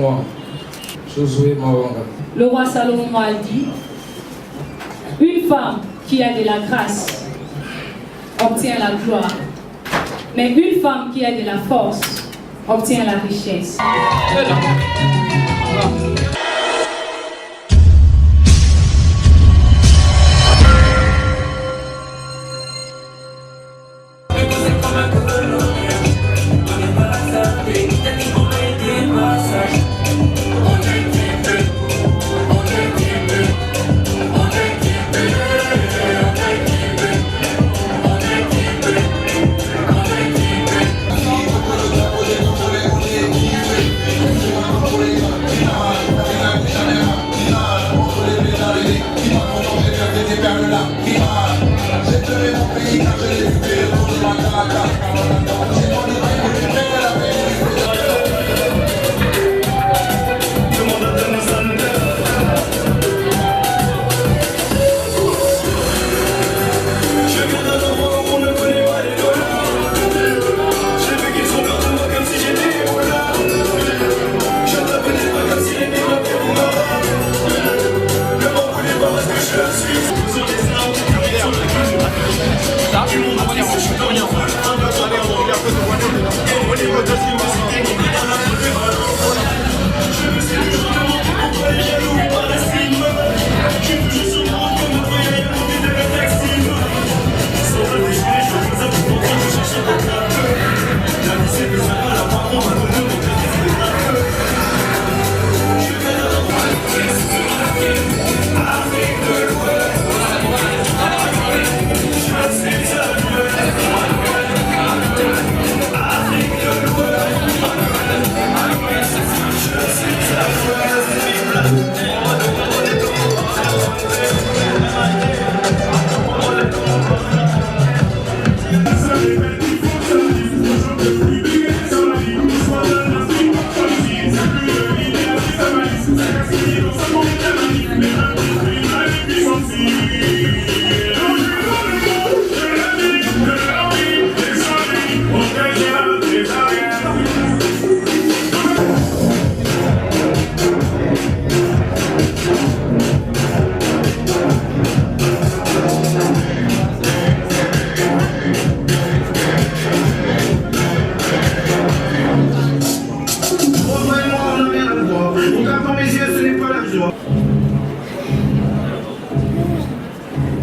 moi, Josué Mawanga. Le roi Salomon a dit, une femme qui a de la grâce obtient la gloire, mais une femme qui a de la force obtient la richesse.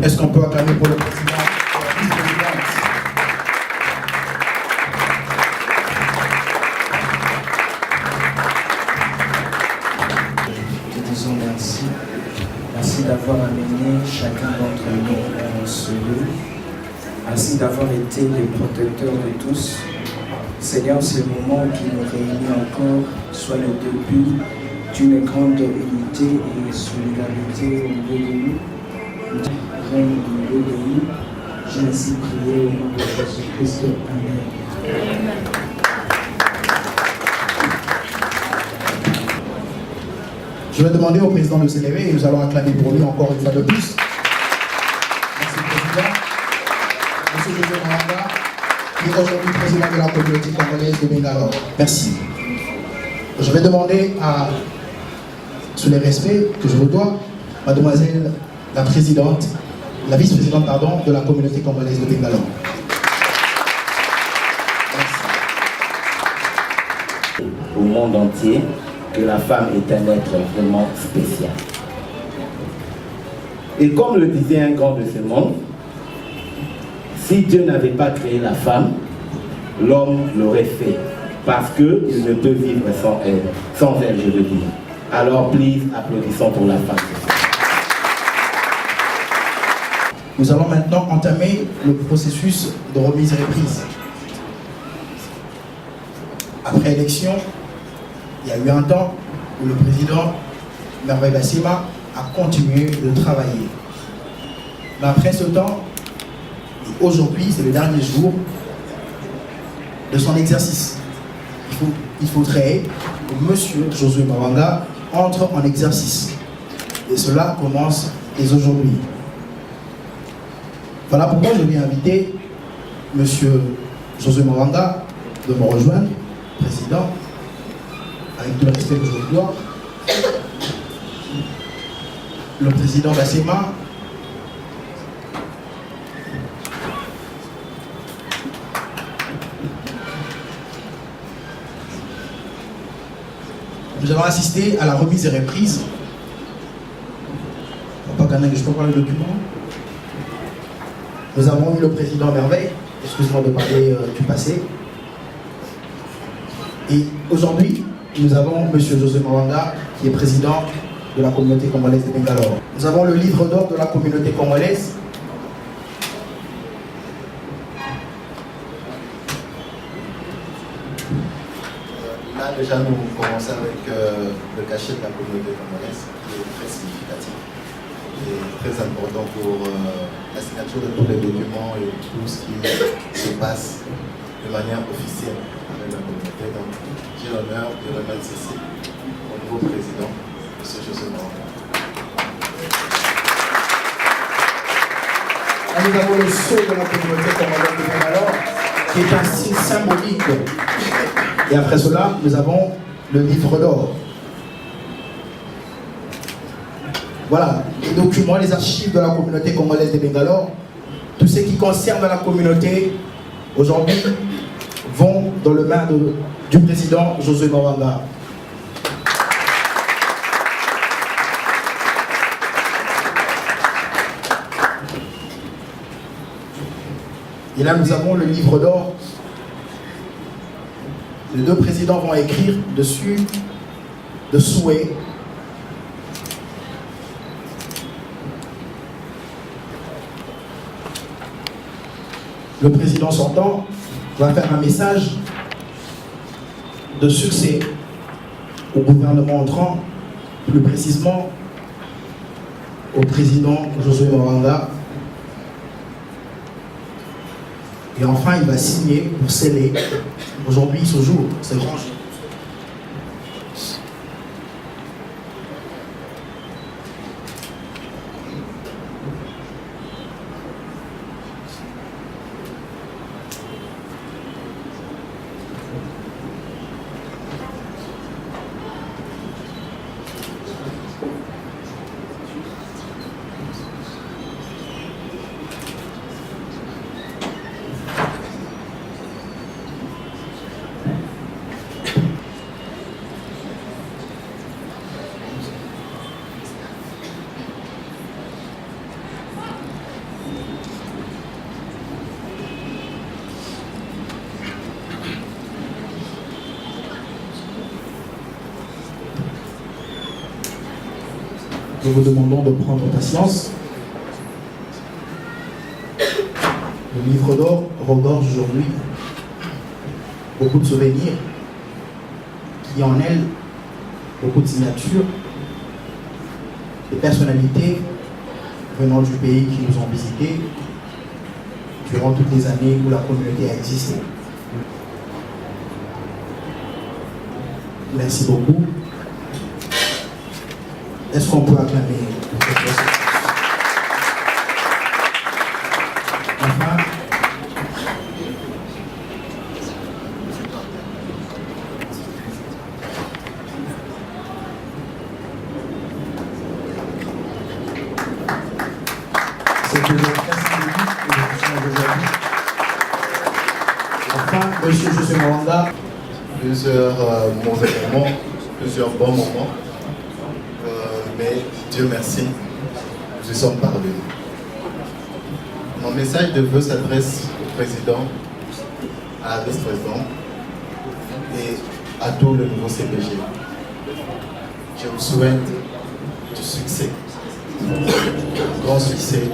Est-ce qu'on peut acclamer pour le président? Te disons merci. Merci d'avoir amené chacun d'entre nous en ce lieu. Merci d'avoir été les protecteurs de tous. Seigneur, ce moment qui nous réunit encore soit le début d'une grande unité et solidarité au milieu de nous. Règne au milieu de nous. J'ai ainsi prié au nom de Jésus-Christ. Amen. Je vais demander au président de s'élever et nous allons acclamer pour lui encore une fois de plus. Merci président. Monsieur Josué Mawanga, qui est aujourd'hui président de la communauté congolaise de Bengalore. Merci. Je vais demander sous les respects que je vous dois, mademoiselle la présidente, la vice-présidente pardon, de la communauté congolaise de Bengalore. Merci. Au monde entier, que la femme est un être vraiment spécial. Et comme le disait un grand de ce monde, si Dieu n'avait pas créé la femme, l'homme l'aurait fait, parce qu'il ne peut vivre sans elle, je veux dire. Alors, please, applaudissons pour la femme. Nous allons maintenant entamer le processus de remise et reprise. Après élection, il y a eu un temps où le président Merveille Bassima a continué de travailler. Mais après ce temps, aujourd'hui, c'est le dernier jour de son exercice. Il faudrait que M. Josué Mawanga entre en exercice. Et cela commence dès aujourd'hui. Voilà pourquoi je vais inviter M. Josué Mawanga de me rejoindre, président, avec tout le respect que je vous dois, le président Bassema, nous avons assisté à la remise et reprise. Papa Ganin, je peux prendre le document. Nous avons eu le président Merveille, excuse-moi de parler du passé. Et aujourd'hui, nous avons M. José Mawanga, qui est président de la communauté congolaise de Bangalore. Nous avons le livre d'or de la communauté congolaise. Là, déjà, nous commençons avec le cachet de la communauté congolaise, qui est très significatif et très important pour la signature de tous les documents et tout ce qui se passe de manière officielle avec la communauté. Donc, j'ai l'honneur de remettre ceci au nouveau président, M. José Mawanga. Nous avons le sceau de la communauté congolaise de Bangalore, qui est un signe symbolique. Et après cela, nous avons le livre d'or. Voilà, les documents, les archives de la communauté congolaise de Bangalore, tout ce qui concerne la communauté, aujourd'hui, vont dans le main du président José Mawanga. Et là, nous avons le livre d'or. Les deux présidents vont écrire dessus de souhaits. Le président sortant va faire un message de succès au gouvernement entrant, plus précisément au président José Mawanga. Et enfin, il va signer pour sceller aujourd'hui, ce jour, ce grand jour. Nous vous demandons de prendre patience. Le livre d'or regorge aujourd'hui beaucoup de souvenirs qui en elle beaucoup de signatures, des personnalités venant du pays qui nous ont visités durant toutes les années où la communauté a existé. Merci beaucoup. Est-ce qu'on peut acclamer cette personne? Enfin, c'est toujours très symbolique que nous puissions aujourd'hui. Enfin, M. José Mawanga. Plusieurs mauvais moments, plusieurs bons moments. Mais Dieu merci, nous y sommes parvenus. Mon message de vœu s'adresse au président, à la vice-présidente et à tout le nouveau CPG. Je vous souhaite du succès, un grand succès,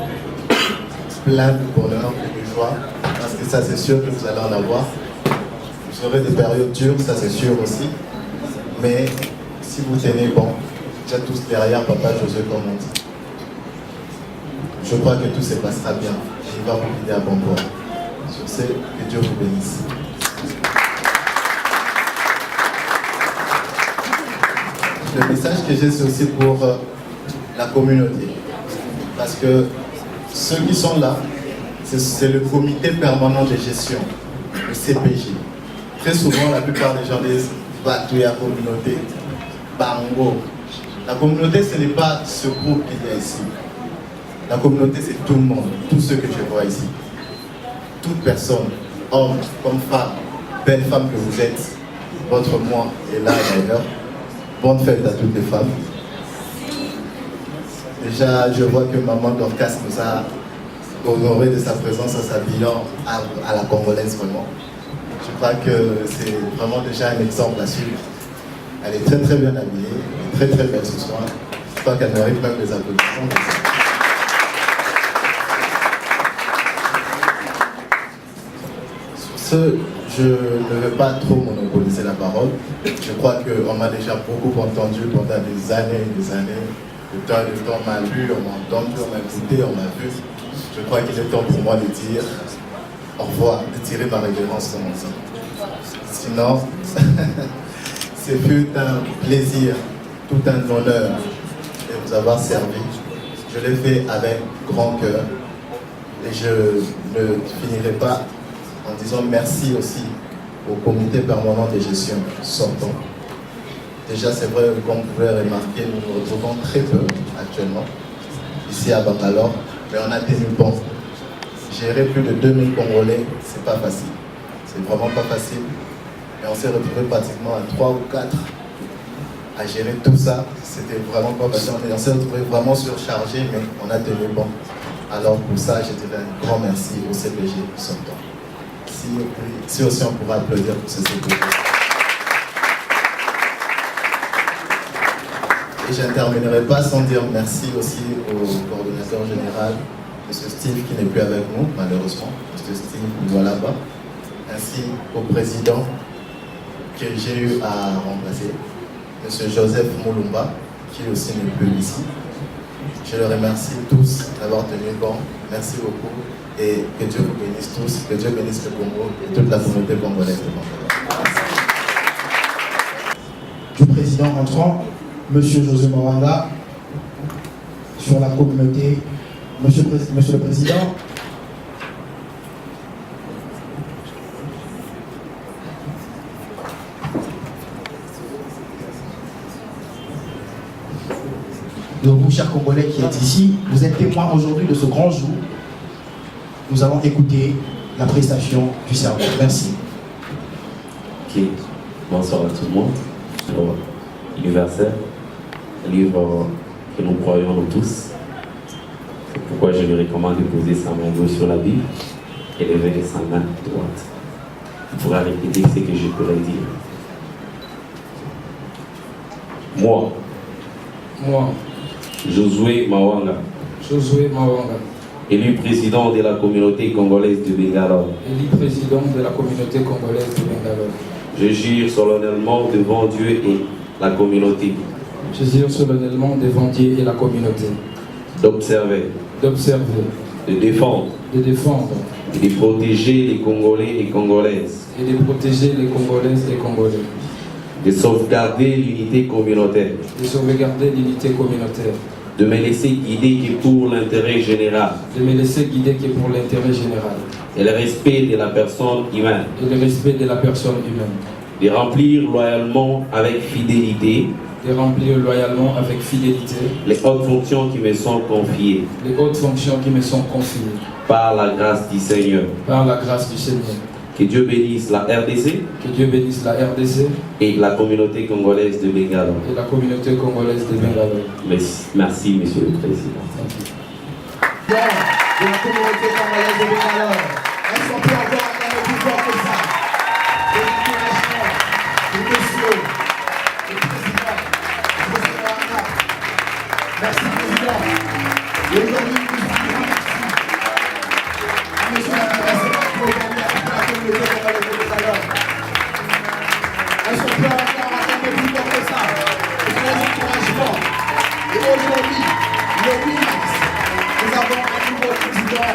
plein de bonheur et de joie, parce que ça c'est sûr que vous allez en avoir. Vous aurez des périodes dures, ça c'est sûr aussi, mais si vous tenez bon, déjà tous derrière Papa José, comme on dit. Je crois que tout se passera bien. Il va vous guider à bon port. Sur ce, que Dieu vous bénisse. Le message que j'ai, c'est aussi pour la communauté. Parce que ceux qui sont là, c'est le comité permanent de gestion, le CPJ. Très souvent, la plupart des gens disent Batouya communauté, Bango. La communauté, ce n'est pas ce groupe qu'il y a ici. La communauté, c'est tout le monde, tous ceux que je vois ici. Toute personne, homme comme femme, belle femme que vous êtes, votre moi est là d'ailleurs. Bonne fête à toutes les femmes. Déjà, je vois que maman Dorcas nous a honoré de sa présence en s'habillant à la congolaise vraiment. Je crois que c'est vraiment déjà un exemple à suivre. Elle est très très bien habillée, elle est très très belle ce soir. Je crois qu'elle mérite même des applaudissements. Sur ce, je ne vais pas trop monopoliser la parole. Je crois qu'on m'a déjà beaucoup entendu pendant des années et des années. De temps on m'a lu, on m'a entendu, on m'a écouté, on m'a vu. Je crois qu'il est temps pour moi de dire au revoir, de tirer ma révérence comme on dit. Sinon, ce fut un plaisir, tout un honneur de vous avoir servi. Je l'ai fait avec grand cœur et je ne finirai pas en disant merci aussi au comité permanent de gestion sortant. Déjà, c'est vrai, comme vous pouvez remarquer, nous nous retrouvons très peu actuellement ici à Bangalore, mais on a tenu bon. Gérer plus de 2000 Congolais, c'est pas facile. C'est vraiment pas facile. Et on s'est retrouvé pratiquement à 3 ou 4 à gérer tout ça. C'était vraiment pas facile. On s'est retrouvé vraiment surchargé, mais on a tenu bon. Alors pour ça, je dirais un grand merci au CPG sortant. Si aussi on pourrait applaudir pour ce CPG. Et je ne terminerai pas sans dire merci aussi au coordonnateur général, M. Steve, qui n'est plus avec nous, malheureusement. M. Steve, nous voilà là-bas. Ainsi au président que j'ai eu à remplacer, M. Joseph Moulumba, qui aussi n'est plus ici. Je les remercie tous d'avoir tenu bon. Merci beaucoup. Et que Dieu vous bénisse tous, que Dieu bénisse le Congo et toute la communauté congolaise de Bangalore. Du président entrant, M. José Mawanga, sur la communauté. Monsieur le Président, de vous, chers Congolais qui êtes ici, vous êtes témoins aujourd'hui de ce grand jour. Nous allons écouter la prestation du serveur. Merci. Ok, bonsoir à tout le monde. Livre universel, un livre que nous croyons nous tous. C'est pourquoi je lui recommande de poser sa main gauche sur la Bible et lever sa main droite. Il pourra répéter ce que je pourrais dire. Moi, Josué Mawanga, élu président de la communauté congolaise de Bangalore. Je jure solennellement devant Dieu et la communauté. D'observer, de défendre, et de protéger les Congolais et Congolaises. De sauvegarder l'unité communautaire. De me laisser guider que pour l'intérêt général. Et le respect de la personne humaine. De remplir loyalement avec fidélité. Les hautes fonctions qui me sont confiées. Par la grâce du Seigneur. Que Dieu bénisse la RDC. Et la communauté congolaise de Bangalore. Merci, Monsieur le Président. De la communauté congolaise de Bangalore. Est-ce qu'on peut avoir un peu plus fort que ça? Félicitations, monsieur le président, merci président. Et aujourd'hui, nous disons à monsieur l'ambassadeur pour aujourd'hui avec la communauté congolaise de Bangalore. Est-ce qu'on peut avoir un peu plus fort que ça? C'est un encouragement. Et aujourd'hui, le 8 mars, nous avons un nouveau président,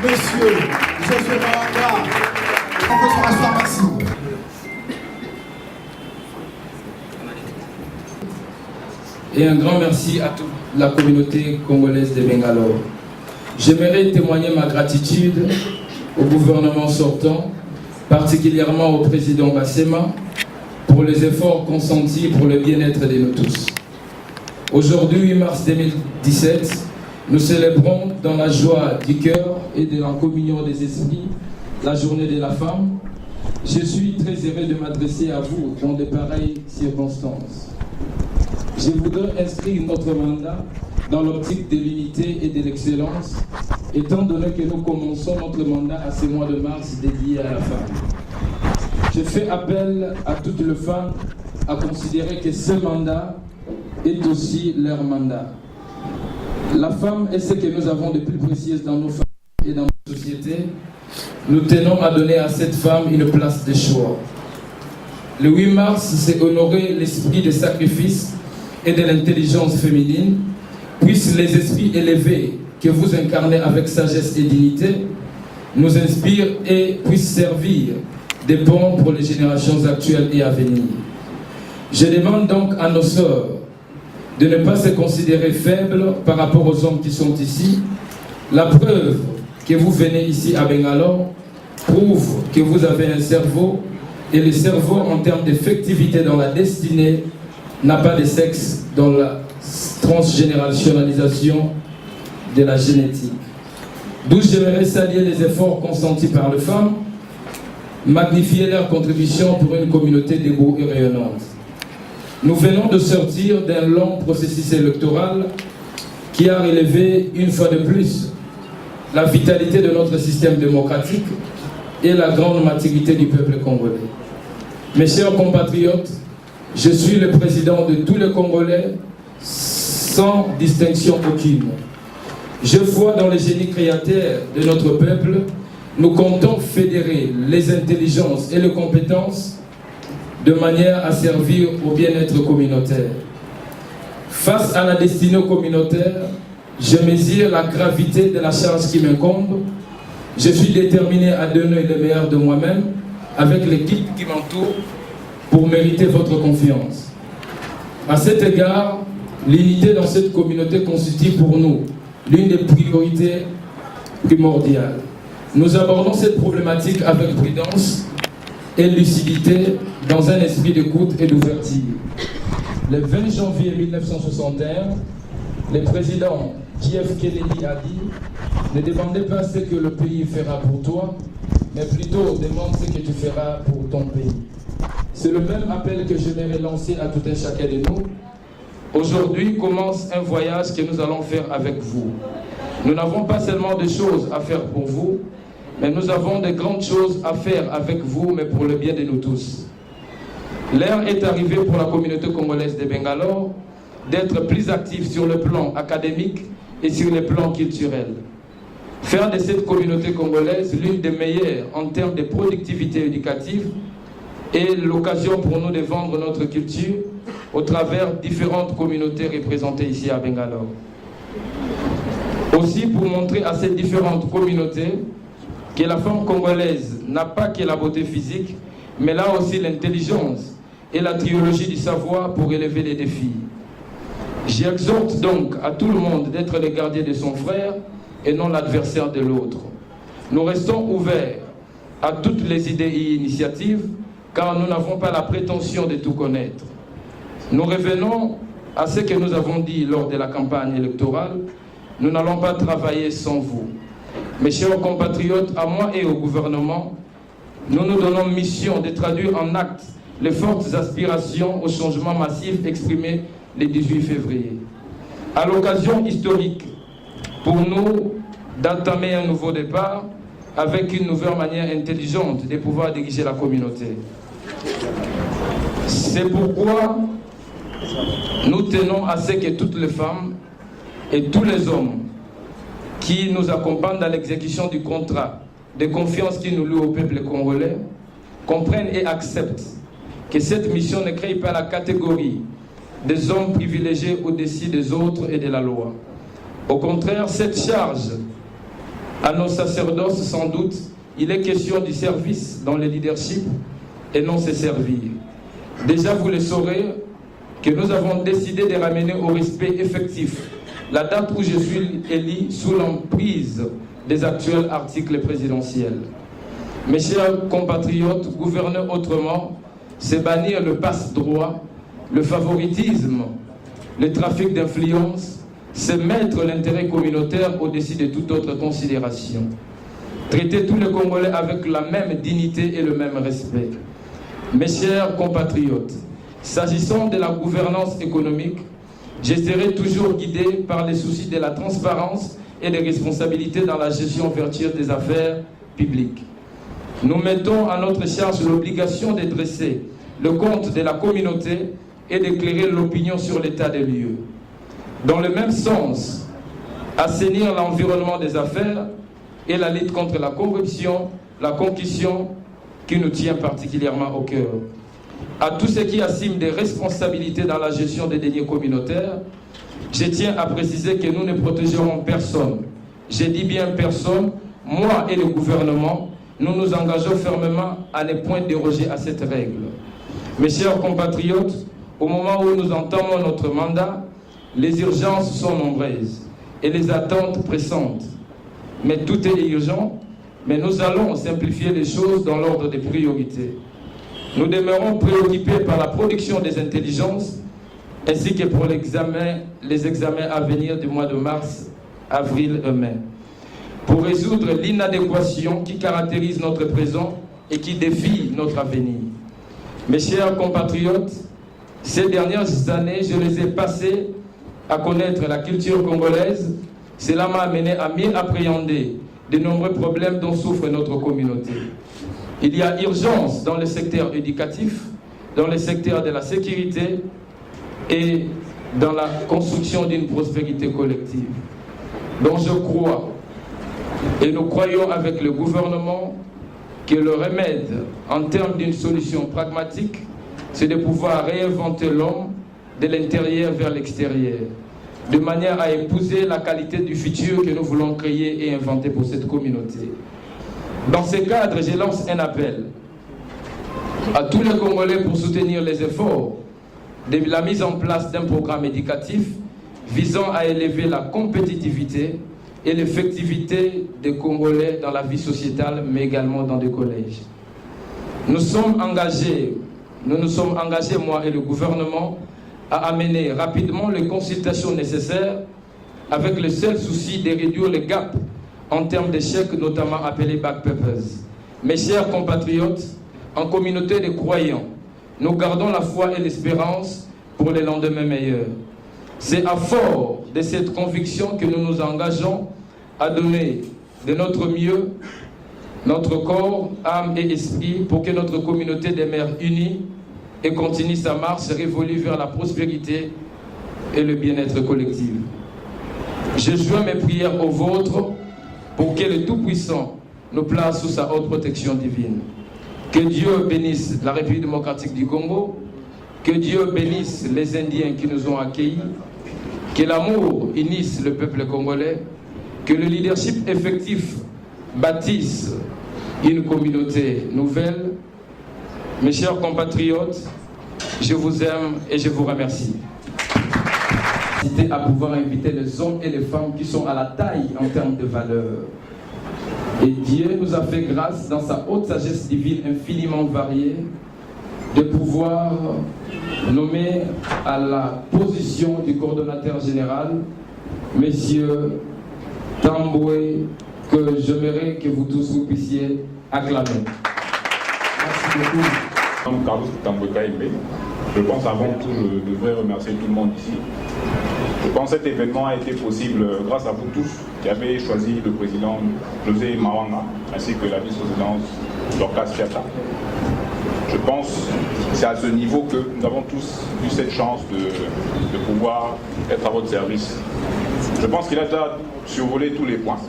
monsieur Josué Mawanga. On peut se rasseoir, merci. Et un grand merci à toute la communauté congolaise de Bangalore. J'aimerais témoigner ma gratitude au gouvernement sortant, particulièrement au président Bassema, pour les efforts consentis pour le bien-être de nous tous. Aujourd'hui, 8 mars 2017, nous célébrons dans la joie du cœur et de la communion des esprits la journée de la femme. Je suis très heureux de m'adresser à vous dans de pareilles circonstances. Je voudrais inscrire notre mandat dans l'optique de l'unité et de l'excellence, étant donné que nous commençons notre mandat à ce mois de mars dédié à la femme. Je fais appel à toutes les femmes à considérer que ce mandat est aussi leur mandat. La femme est ce que nous avons de plus précieux dans nos familles et dans nos sociétés. Nous tenons à donner à cette femme une place de choix. Le 8 mars, c'est honorer l'esprit de sacrifice et de l'intelligence féminine. Puissent les esprits élevés que vous incarnez avec sagesse et dignité nous inspirent et puissent servir des ponts pour les générations actuelles et à venir. Je demande donc à nos sœurs de ne pas se considérer faibles par rapport aux hommes qui sont ici. La preuve que vous venez ici à Bangalore prouve que vous avez un cerveau, et le cerveau en termes d'effectivité dans la destinée n'a pas de sexe dans la transgénérationnalisation de la génétique. D'où j'aimerais saluer les efforts consentis par les femmes, magnifier leur contribution pour une communauté debout et rayonnante. Nous venons de sortir d'un long processus électoral qui a relevé une fois de plus la vitalité de notre système démocratique et la grande maturité du peuple congolais. Mes chers compatriotes, je suis le président de tous les Congolais sans distinction aucune. Je vois dans le génie créateur de notre peuple. Nous comptons fédérer les intelligences et les compétences de manière à servir au bien-être communautaire. Face à la destinée communautaire, je mesure la gravité de la charge qui m'incombe. Je suis déterminé à donner le meilleur de moi-même avec l'équipe qui m'entoure pour mériter votre confiance. À cet égard, l'unité dans cette communauté constitue pour nous l'une des priorités primordiales. Nous abordons cette problématique avec prudence et lucidité dans un esprit d'écoute et d'ouverture. Le 20 janvier 1961, le président J.F. Kennedy a dit « Ne demandez pas ce que le pays fera pour toi, mais plutôt demande ce que tu feras pour ton pays. » C'est le même appel que j'aimerais lancer à tout un chacun de nous. Aujourd'hui commence un voyage que nous allons faire avec vous. Nous n'avons pas seulement des choses à faire pour vous, mais nous avons de grandes choses à faire avec vous, mais pour le bien de nous tous. L'heure est arrivée pour la communauté congolaise de Bangalore d'être plus active sur le plan académique et sur le plan culturel. Faire de cette communauté congolaise l'une des meilleures en termes de productivité éducative et l'occasion pour nous de vendre notre culture au travers différentes communautés représentées ici à Bangalore. Aussi pour montrer à ces différentes communautés que la femme congolaise n'a pas que la beauté physique, mais là aussi l'intelligence et la trilogie du savoir pour relever les défis. J'exhorte donc à tout le monde d'être le gardien de son frère et non l'adversaire de l'autre. Nous restons ouverts à toutes les idées et initiatives, car nous n'avons pas la prétention de tout connaître. Nous revenons à ce que nous avons dit lors de la campagne électorale. Nous n'allons pas travailler sans vous. Mes chers compatriotes, à moi et au gouvernement, nous nous donnons mission de traduire en actes les fortes aspirations au changement massif exprimées le 18 février. À l'occasion historique, pour nous, d'entamer un nouveau départ avec une nouvelle manière intelligente de pouvoir diriger la communauté. C'est pourquoi nous tenons à ce que toutes les femmes et tous les hommes qui nous accompagnent dans l'exécution du contrat de confiance qui nous lie au peuple congolais comprennent et acceptent que cette mission ne crée pas la catégorie des hommes privilégiés au-dessus des autres et de la loi. Au contraire, cette charge à nos sacerdoces, sans doute, il est question du service dans le leadership et non se servir. Déjà, vous le saurez que nous avons décidé de ramener au respect effectif la date où je suis élu sous l'emprise des actuels articles présidentiels. Mes chers compatriotes, gouverner autrement, c'est bannir le passe-droit, le favoritisme, le trafic d'influence, c'est mettre l'intérêt communautaire au-dessus de toute autre considération. Traiter tous les Congolais avec la même dignité et le même respect. Mes chers compatriotes, s'agissant de la gouvernance économique, je serai toujours guidé par les soucis de la transparence et des responsabilités dans la gestion vertueuse des affaires publiques. Nous mettons à notre charge l'obligation de dresser le compte de la communauté et d'éclairer l'opinion sur l'état des lieux. Dans le même sens, assainir l'environnement des affaires et la lutte contre la corruption, la concussion qui nous tient particulièrement au cœur. À tous ceux qui assument des responsabilités dans la gestion des deniers communautaires, je tiens à préciser que nous ne protégerons personne. Je dis bien personne, moi et le gouvernement, nous nous engageons fermement à ne point déroger à cette règle. Mes chers compatriotes, au moment où nous entamons notre mandat, les urgences sont nombreuses et les attentes pressantes. Mais tout est urgent, mais nous allons simplifier les choses dans l'ordre des priorités. Nous demeurons préoccupés par la production des intelligences ainsi que pour les examens à venir du mois de mars, avril et mai, pour résoudre l'inadéquation qui caractérise notre présent et qui défie notre avenir. Mes chers compatriotes, ces dernières années, je les ai passées à connaître la culture congolaise. Cela m'a amené à mieux appréhender de nombreux problèmes dont souffre notre communauté. Il y a urgence dans le secteur éducatif, dans le secteur de la sécurité et dans la construction d'une prospérité collective. Donc je crois, et nous croyons avec le gouvernement, que le remède en termes d'une solution pragmatique, c'est de pouvoir réinventer l'homme de l'intérieur vers l'extérieur, de manière à épouser la qualité du futur que nous voulons créer et inventer pour cette communauté. Dans ce cadre, je lance un appel à tous les Congolais pour soutenir les efforts de la mise en place d'un programme éducatif visant à élever la compétitivité et l'effectivité des Congolais dans la vie sociétale, mais également dans des collèges. Nous nous sommes engagés, moi et le gouvernement, à amener rapidement les consultations nécessaires avec le seul souci de réduire le gap en termes d'échecs, notamment appelés back papers. Mes chers compatriotes, en communauté de croyants, nous gardons la foi et l'espérance pour les lendemains meilleurs. C'est à fort de cette conviction que nous nous engageons à donner de notre mieux, notre corps, âme et esprit pour que notre communauté demeure unie et continue sa marche révolue vers la prospérité et le bien-être collectif. Je joins mes prières aux vôtres pour que le Tout-Puissant nous place sous sa haute protection divine. Que Dieu bénisse la République démocratique du Congo, que Dieu bénisse les Indiens qui nous ont accueillis, que l'amour unisse le peuple congolais, que le leadership effectif bâtisse une communauté nouvelle. Mes chers compatriotes, je vous aime et je vous remercie. À pouvoir inviter les hommes et les femmes qui sont à la taille en termes de valeur. Et Dieu nous a fait grâce, dans sa haute sagesse divine infiniment variée, de pouvoir nommer à la position du coordonnateur général, Monsieur Tamboué, que j'aimerais que vous tous vous puissiez acclamer. Merci beaucoup. Carlos Tamboué Kaïmbe. Je pense avant tout, je devrais remercier tout le monde ici. Je pense que cet événement a été possible grâce à vous tous qui avez choisi le président José Mawanga ainsi que la vice-présidente Dorcas Fiata. Je pense que c'est à ce niveau que nous avons tous eu cette chance de pouvoir être à votre service. Je pense qu'il a déjà survolé tous les points.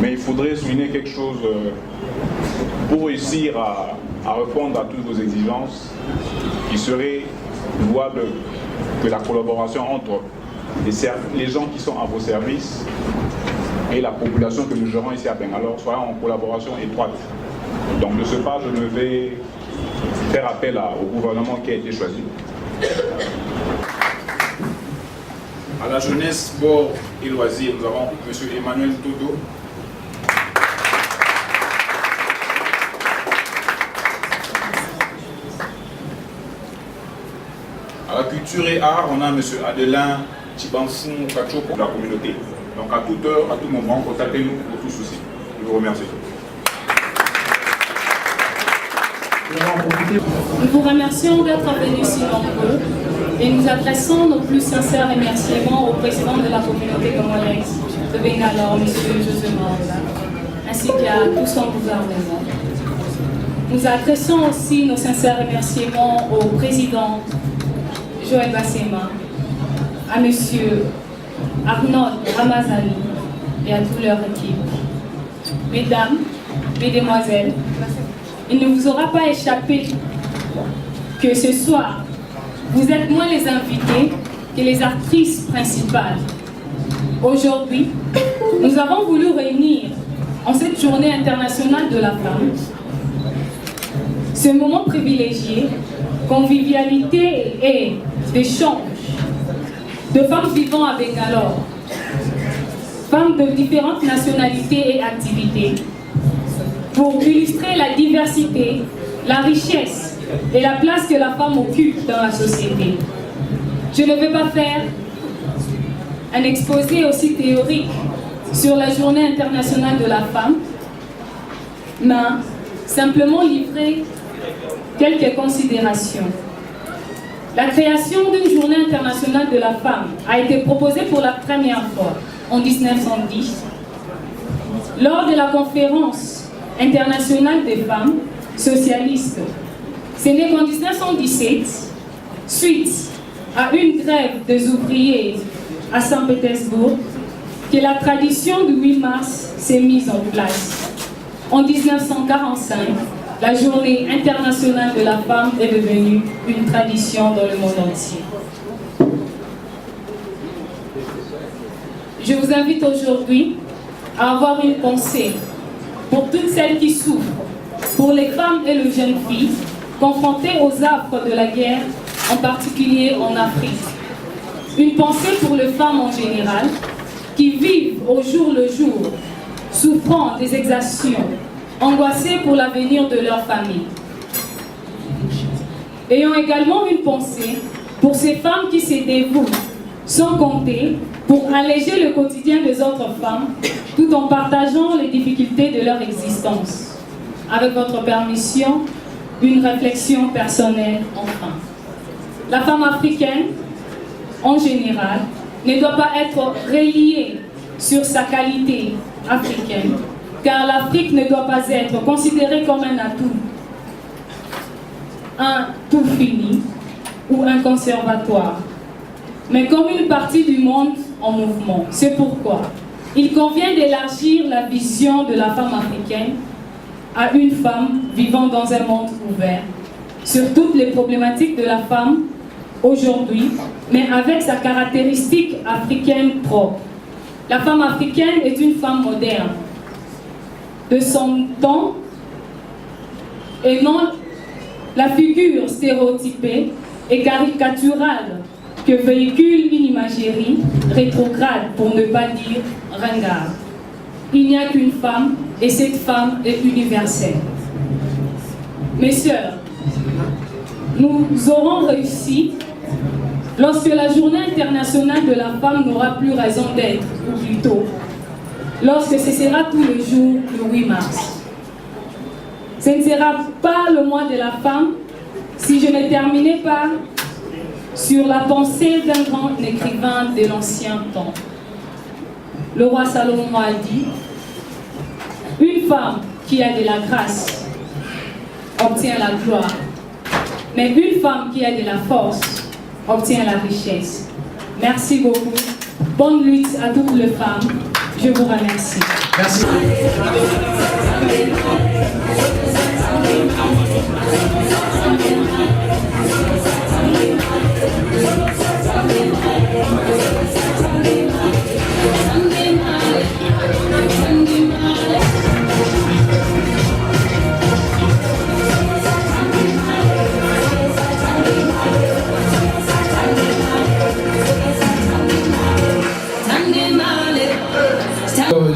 Mais il faudrait souligner quelque chose pour réussir à répondre à toutes vos exigences qui serait louable que la collaboration entre les gens qui sont à vos services et la population que nous gérons ici à Bangalore soit en collaboration étroite. Donc de ce pas, je me vais faire appel au gouvernement qui a été choisi. À la jeunesse, sport et loisirs, nous avons M. Emmanuel Todo. culture et art, on a M. Adelin Chibanfou Kacho pour la communauté. Donc à toute heure, à tout moment, contactez-nous pour tout souci. Je vous remercie. Nous vous remercions d'être venus si nombreux et nous adressons nos plus sincères remerciements au président de la communauté congolaise de Bangalore, M. José Maronga, ainsi qu'à tout son gouvernement. Nous adressons aussi nos sincères remerciements au président Joël Bassema, à M. Arnold Ramazani et à toute leur équipe. Mesdames, Mesdemoiselles, il ne vous aura pas échappé que ce soir, vous êtes moins les invités que les actrices principales. Aujourd'hui, nous avons voulu réunir en cette journée internationale de la femme ce moment privilégié, convivialité et d'échange de femmes vivant à Bangalore, femmes de différentes nationalités et activités, pour illustrer la diversité, la richesse et la place que la femme occupe dans la société. Je ne vais pas faire un exposé aussi théorique sur la Journée internationale de la femme, mais simplement livrer quelques considérations. La création d'une Journée internationale de la femme a été proposée pour la première fois en 1910 lors de la conférence internationale des femmes socialistes. Ce n'est qu'en 1917, suite à une grève des ouvriers à Saint-Pétersbourg, que la tradition du 8 mars s'est mise en place. En 1945, la Journée internationale de la femme est devenue une tradition dans le monde entier. Je vous invite aujourd'hui à avoir une pensée pour toutes celles qui souffrent, pour les femmes et les jeunes filles confrontées aux affres de la guerre, en particulier en Afrique. Une pensée pour les femmes en général qui vivent au jour le jour, souffrant des exactions, angoissées pour l'avenir de leur famille. Ayons également une pensée pour ces femmes qui se dévouent, sans compter, pour alléger le quotidien des autres femmes, tout en partageant les difficultés de leur existence. Avec votre permission, une réflexion personnelle enfin. La femme africaine, en général, ne doit pas être reliée sur sa qualité africaine, car l'Afrique ne doit pas être considérée comme un tout fini ou un conservatoire, mais comme une partie du monde en mouvement. C'est pourquoi il convient d'élargir la vision de la femme africaine à une femme vivant dans un monde ouvert, sur toutes les problématiques de la femme aujourd'hui, mais avec sa caractéristique africaine propre. La femme africaine est une femme moderne, de son temps, et non la figure stéréotypée et caricaturale que véhicule une imagerie rétrograde, pour ne pas dire ringarde. Il n'y a qu'une femme, et cette femme est universelle. Mes sœurs, nous aurons réussi lorsque la Journée internationale de la femme n'aura plus raison d'être, ou plutôt, lorsque ce sera tous les jours le 8 mars. Ce ne sera pas le mois de la femme si je ne terminais pas sur la pensée d'un grand écrivain de l'ancien temps. Le roi Salomon a dit: une femme qui a de la grâce obtient la gloire, mais une femme qui a de la force obtient la richesse. Merci beaucoup. Bonne lutte à toutes les femmes. Je vous remercie. Merci.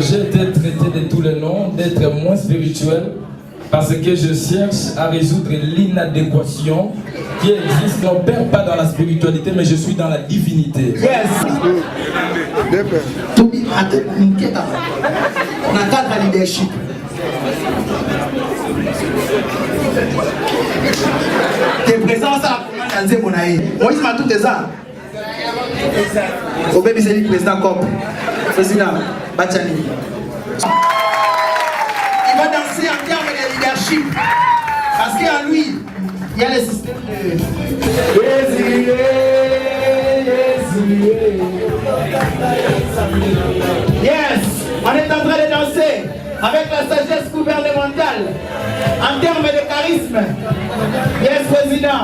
J'ai été traité de tous les noms, d'être moins spirituel, Parce que je cherche à résoudre l'inadéquation qui existe. Je n'opère pas dans la spiritualité, mais je suis dans la divinité. Yes. Tobi Nketa. Dans le cadre de leadership. Tes présences à la commande Monaï. Moïse m'a tout ça. Au bébé, c'est le président COP. Président Bachani. Il va danser en termes de leadership. Parce qu'à lui, il y a le système de. Yes, on est en train de danser avec la sagesse gouvernementale en termes de charisme. Yes, président.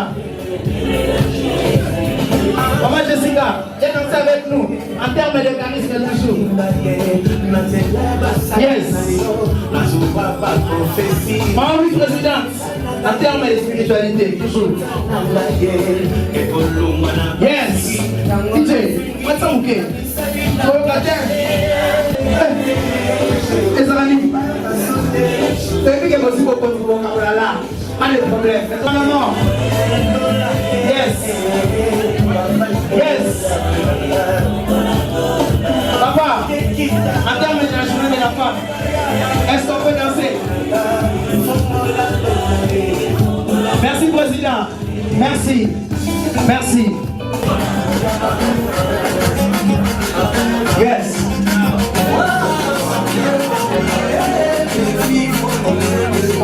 Maman Jessica, viens danser avec nous en termes de charisme toujours. Yes. Maman oui, présidente, en termes de spiritualité, toujours. Yes. DJ, what's up, okay? Pas de problème. Non. Yes. Yes. Papa, en termes de la journée de la femme, est-ce qu'on peut danser? Merci, président. Merci. Merci. Yes.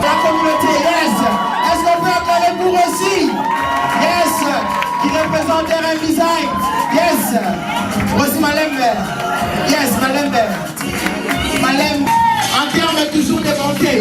La communauté, yes. Est-ce qu'on peut accorder pour aussi? Yes. Qui représente un design. Yes. Aussi Malembe. Yes, Malembe. Malembe. En termes toujours de bonté.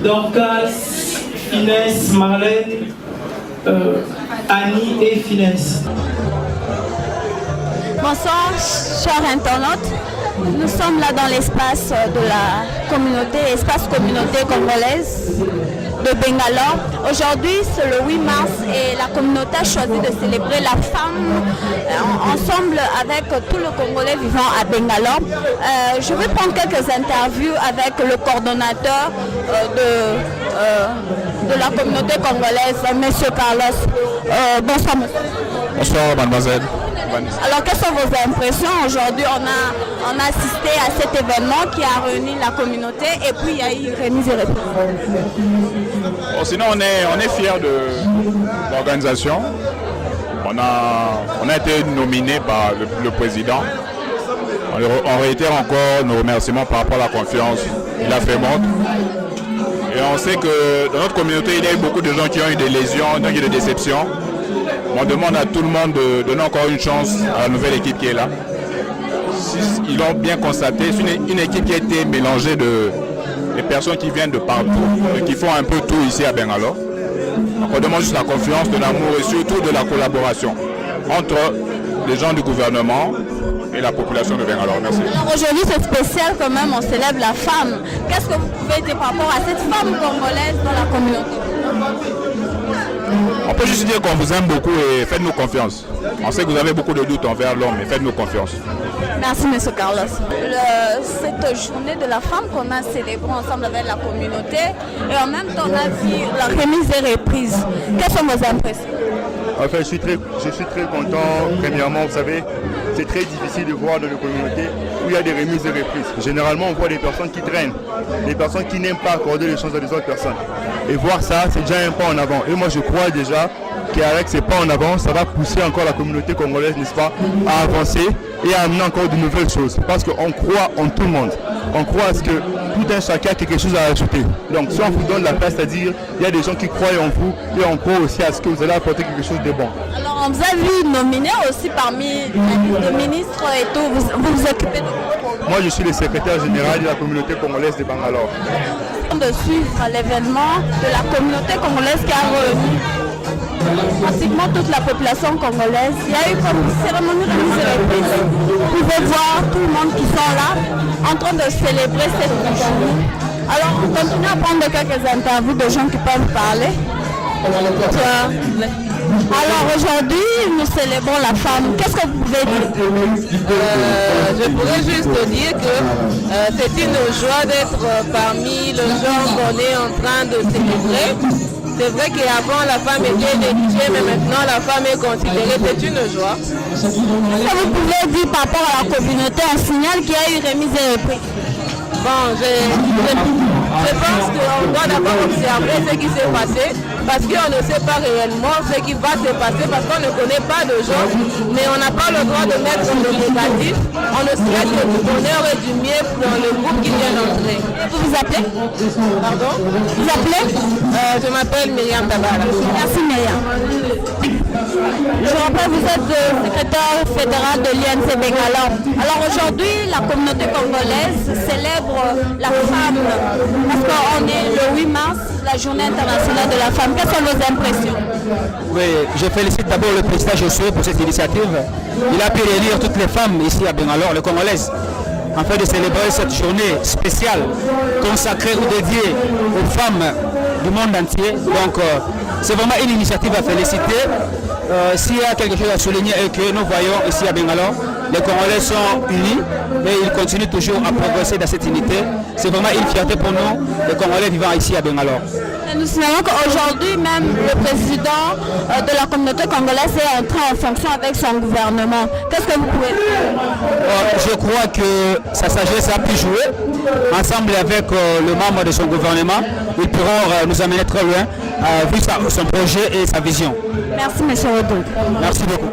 Dorcas, Finesse, Marley, Annie et Finesse. Bonsoir, chers internautes. Nous sommes là dans l'espace de la communauté, espace communauté congolaise de Bangalore. Aujourd'hui, c'est le 8 mars et la communauté a choisi de célébrer la femme ensemble avec tout le Congolais vivant à Bangalore. Je vais prendre quelques interviews avec le coordonnateur de la communauté congolaise, M. Carlos. Bonsoir, monsieur. Bonsoir, mademoiselle. Alors, quelles sont vos impressions? Aujourd'hui, on a assisté à cet événement qui a réuni la communauté et puis il y a eu remise et reprise. Bon, sinon, on est fiers de l'organisation. On a été nominé par le président. On réitère encore nos remerciements par rapport à la confiance qu'il a fait montre. Et on sait que dans notre communauté, il y a eu beaucoup de gens qui ont eu des lésions, donc il y a eu des déceptions. On demande à tout le monde de donner encore une chance à la nouvelle équipe qui est là. Ils l'ont bien constaté, c'est une équipe qui a été mélangée de personnes qui viennent de partout et qui font un peu tout ici à Bangalore. Donc on demande juste la confiance, de l'amour et surtout de la collaboration entre les gens du gouvernement et la population de Bangalore. Merci. Alors aujourd'hui c'est spécial quand même, on célèbre la femme. Qu'est-ce que vous pouvez dire par rapport à cette femme congolaise dans la communauté? On peut juste dire qu'on vous aime beaucoup et faites-nous confiance. On sait que vous avez beaucoup de doutes envers l'homme, mais faites-nous confiance. Merci, M. Carlos. Cette journée de la femme qu'on a célébrée ensemble avec la communauté et en même temps on a vu la remise et reprise. Quelles sont vos impressions? Enfin, je suis très content. Premièrement, vous savez, c'est très difficile de voir dans les communautés où il y a des remises et reprises. Généralement, on voit des personnes qui traînent, des personnes qui n'aiment pas accorder les choses à des autres personnes. Et voir ça, c'est déjà un pas en avant. Et moi, je crois déjà qu'avec ces pas en avant, ça va pousser encore la communauté congolaise, n'est-ce pas, à avancer et à amener encore de nouvelles choses. Parce qu'on croit en tout le monde. On croit à ce que tout un chacun a quelque chose à ajouter. Donc si on vous donne la place, c'est-à-dire il y a des gens qui croient en vous et on croit aussi à ce que vous allez apporter quelque chose de bon. Alors on vous a vu nominé aussi parmi les ministres et tout, vous vous occupez de... Moi je suis le secrétaire général de la communauté congolaise de Bangalore. De suivre l'événement de la communauté congolaise qui a réuni pratiquement toute la population congolaise. Il y a eu comme une cérémonie de mise et reprise. Vous pouvez voir tout le monde qui sont là en train de célébrer cette journée. Alors on continue à prendre quelques interviews de gens qui peuvent parler. Alors aujourd'hui, nous célébrons la femme. Qu'est-ce que vous pouvez dire? Je pourrais juste dire que c'est une joie d'être parmi le genre qu'on est en train de célébrer. C'est vrai qu'avant la femme était négligée, mais maintenant la femme est considérée, c'est une joie. Qu'est-ce que vous pouvez dire par rapport à la communauté? On signale qu'il y a eu remise et reprise. Bon, je pense qu'on doit d'abord observer ce qui s'est passé, parce qu'on ne sait pas réellement ce qui va se passer, parce qu'on ne connaît pas de gens, mais on n'a pas le droit de mettre le négatif. On ne souhaite que du bonheur et du mieux dans le groupe qui vient d'entrer. Vous vous appelez? Pardon? Vous appelez? Je m'appelle Myriam Tabala. Merci Myriam. Je rappelle, vous êtes le secrétaire fédéral de l'INC Bangalore. Alors aujourd'hui, la communauté congolaise célèbre la femme, parce qu'on est le 8 mars, la journée internationale de la femme. Quelles sont vos impressions? Oui, je félicite d'abord le président Josué pour cette initiative. Il a pu réunir toutes les femmes ici à Bangalore, les Congolaises, afin de célébrer cette journée spéciale consacrée ou dédiée aux femmes du monde entier. Donc c'est vraiment une initiative à féliciter. S'il y a quelque chose à souligner et que nous voyons ici à Bangalore, les Congolais sont unis et ils continuent toujours à progresser dans cette unité. C'est vraiment une fierté pour nous, les Congolais vivant ici à Bangalore. Nous signalons qu'aujourd'hui même, le président de la communauté congolaise est entré en fonction avec son gouvernement. Qu'est-ce que vous pouvez dire? Je crois que sa sagesse a pu jouer. Ensemble avec le membre de son gouvernement, ils pourront nous amener très loin, vu son projet et sa vision. Merci, M. Rodolphe. Merci beaucoup.